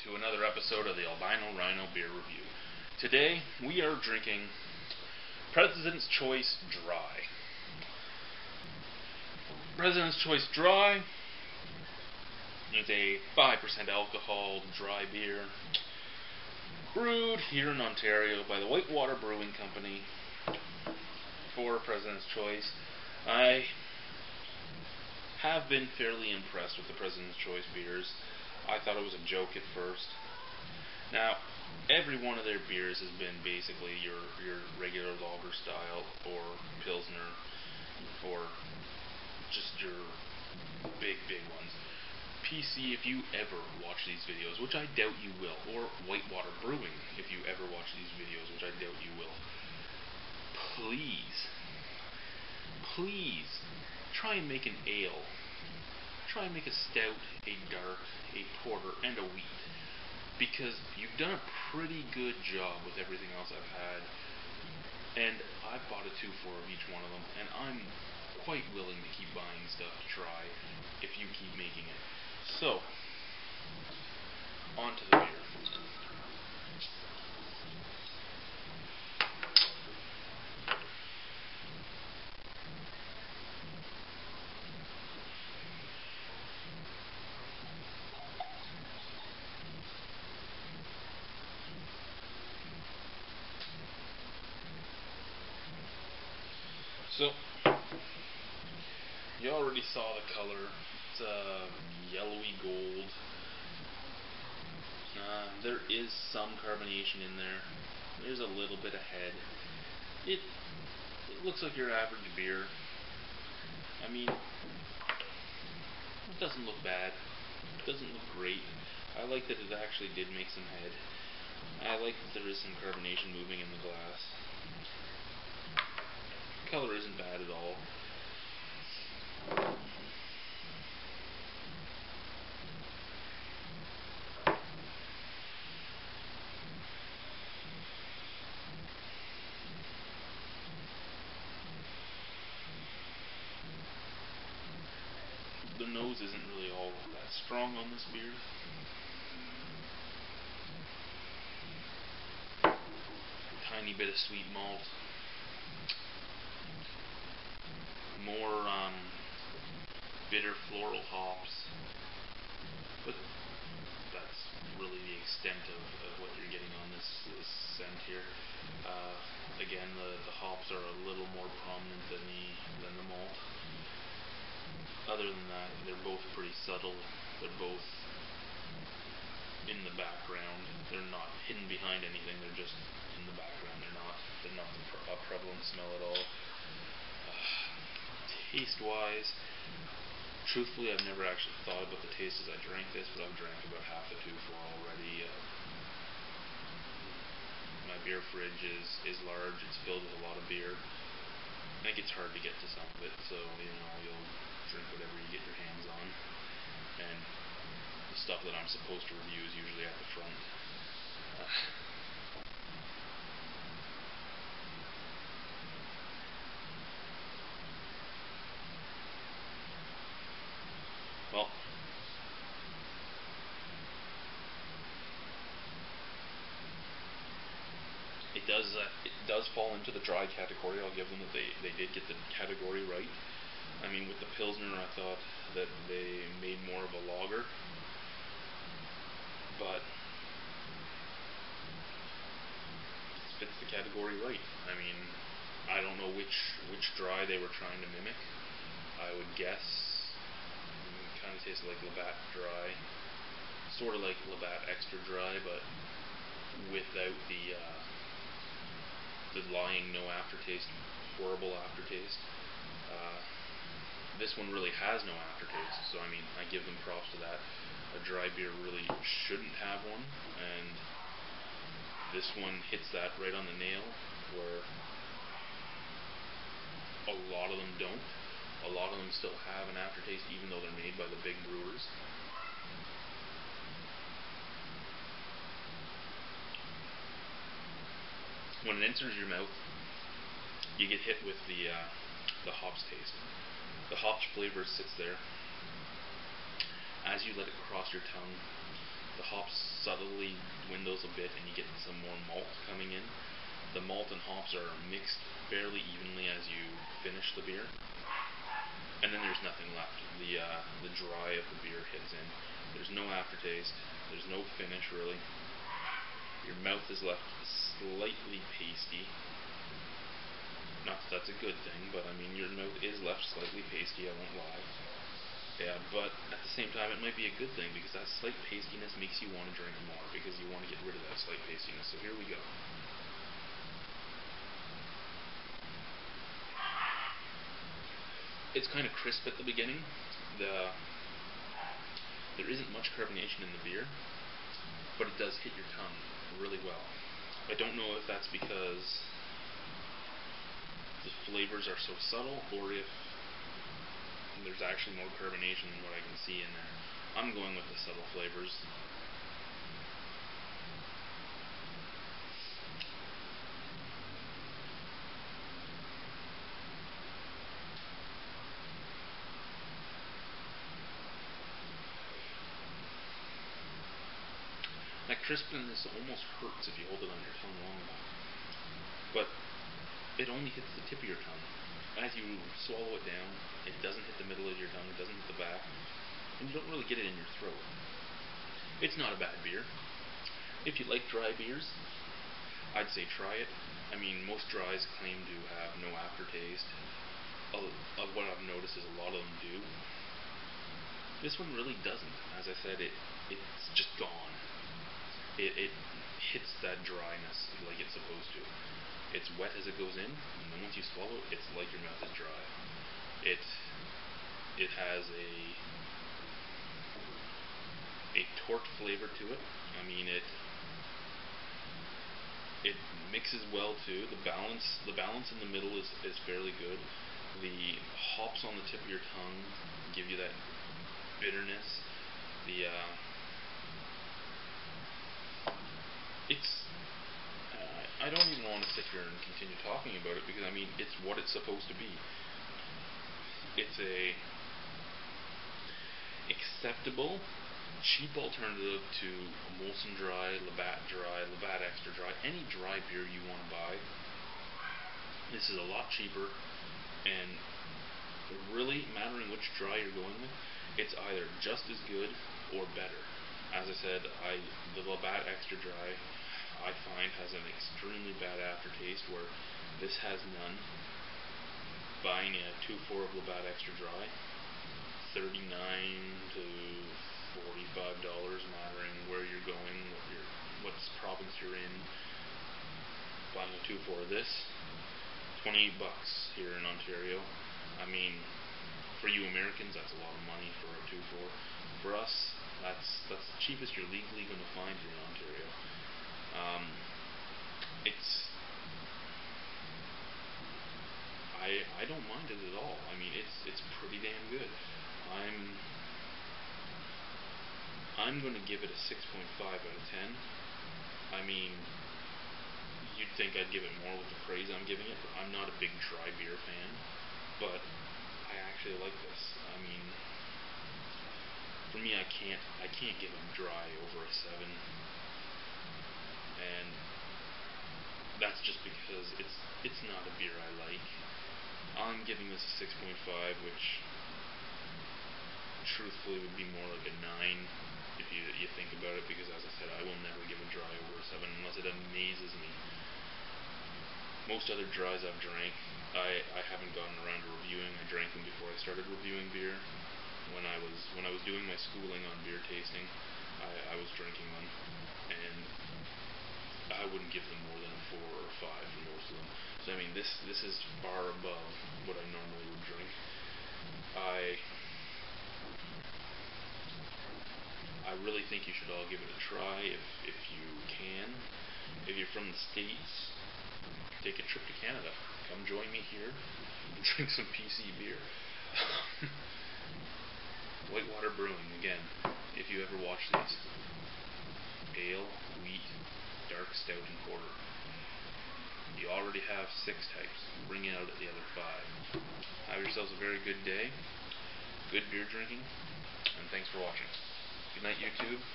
to another episode of the Albino Rhino Beer Review. Today, we are drinking President's Choice Dry. President's Choice Dry is a 5% alcohol dry beer brewed here in Ontario by the Whitewater Brewing Company for President's Choice. I have been fairly impressed with the President's Choice beers. I thought it was a joke at first. Now, every one of their beers has been basically your regular lager style or Pilsner or just your big ones. PC, if you ever watch these videos, which I doubt you will, or Whitewater Brewing, if you ever watch these videos, which I doubt you will, please try and make an ale. Try and make a stout, a dark, a porter, and a wheat. Because you've done a pretty good job with everything else I've had. And I've bought a 2-4 of each one of them. And I'm quite willing to keep buying stuff to try if you keep making it. So, on to the beer. So, you already saw the color. It's yellowy gold. There is some carbonation in there. There's a little bit of head. It looks like your average beer. I mean, it doesn't look bad. It doesn't look great. I like that it actually did make some head. I like that there is some carbonation moving in the glass. Color isn't bad at all. The nose isn't really all that strong on this beer. Tiny bit of sweet malt. More bitter floral hops, but that's really the extent of what you're getting on this scent here. Again, the hops are a little more prominent than the malt. Other than that, they're both pretty subtle. They're both in the background. They're not hidden behind anything. They're just in the background. They're not a prevalent smell at all. Taste-wise, truthfully, I've never actually thought about the taste as I drank this, but I've drank about half the 2-4 already. My beer fridge is large. It's filled with a lot of beer. I think it's hard to get to some of it, so you'll drink whatever you get your hands on. And the stuff that I'm supposed to review is usually at the front. Well, it does fall into the dry category. I'll give them that they did get the category right. I mean, with the Pilsner, I thought that they made more of a lager, but it fits the category right. I mean, I don't know which dry they were trying to mimic. I would guess kind of tastes like Labatt Dry, sort of like Labatt Extra Dry, but without the lying no aftertaste, horrible aftertaste. This one really has no aftertaste, so I mean, I give them props to that. A dry beer really shouldn't have one, and this one hits that right on the nail, where a lot of them don't. A lot of them still have an aftertaste, even though they're made by the big brewers. When it enters your mouth, you get hit with the hops taste. The hops flavor sits there. As you let it cross your tongue, the hops subtly dwindles a bit and you get some more malt coming in. The malt and hops are mixed fairly evenly as you finish the beer. And then there's nothing left. The dry of the beer hits in. There's no aftertaste. There's no finish, really. Your mouth is left slightly pasty. Not that that's a good thing, but I mean, your mouth is left slightly pasty, I won't lie. Yeah, but at the same time, it might be a good thing, because that slight pastiness makes you want to drink more, because you want to get rid of that slight pastiness. So here we go. It's kind of crisp at the beginning. There isn't much carbonation in the beer, but it does hit your tongue really well. I don't know if that's because the flavors are so subtle, or if there's actually more carbonation than what I can see in there. I'm going with the subtle flavors. That crispness almost hurts if you hold it on your tongue long enough. But it only hits the tip of your tongue. As you swallow it down, it doesn't hit the middle of your tongue, it doesn't hit the back, and you don't really get it in your throat. It's not a bad beer. If you like dry beers, I'd say try it. I mean, most dries claim to have no aftertaste. Of what I've noticed is a lot of them do. This one really doesn't. As I said, it's just gone. It hits that dryness like it's supposed to. It's wet as it goes in, and then once you swallow it, it's like your mouth is dry. It has a torte flavor to it. I mean, it mixes well too. The balance in the middle is fairly good. The hops on the tip of your tongue give you that bitterness. I don't even want to sit here and continue talking about it, because I mean, it's what it's supposed to be. It's a acceptable, cheap alternative to Molson Dry, Labatt Extra Dry, any dry beer you want to buy. This is a lot cheaper, and really, mattering which dry you're going with, it's either just as good or better. As I said, the Labatt Extra Dry, I find, has an extremely bad aftertaste, where this has none. Buying a 2.4 of Labatt Extra Dry, $39 to $45, mattering where you're going, what province you're in. Buying a 2.4 of this, $28 here in Ontario. I mean, for you Americans, that's a lot of money for a 2.4. For us, that's the cheapest you're legally going to find here in Ontario. I don't mind it at all. I mean, it's pretty damn good. I'm going to give it a 6.5 out of 10. I mean, you'd think I'd give it more with the praise I'm giving it. I'm not a big dry beer fan, but I actually like this. I mean, for me, I can't give it dry over a 7. And that's just because it's not a beer I like. I'm giving this a 6.5, which truthfully would be more like a 9 if you think about it, because as I said, I will never give a dry over a 7 unless it amazes me. Most other dries I've drank, I haven't gotten around to reviewing. I drank them before I started reviewing beer. When I was doing my schooling on beer tasting, I was drinking them, and I wouldn't give them more than a 4 or a 5 for most of them. So I mean, this is far above what I normally would drink. I really think you should all give it a try if you can. If you're from the States, take a trip to Canada. Come join me here and drink some PC beer. Whitewater Brewing, again, if you ever watch these. Ale, wheat, dark, stout, and porter. You already have 6 types. Bring out the other 5. Have yourselves a very good day. Good beer drinking. And thanks for watching. Good night, YouTube.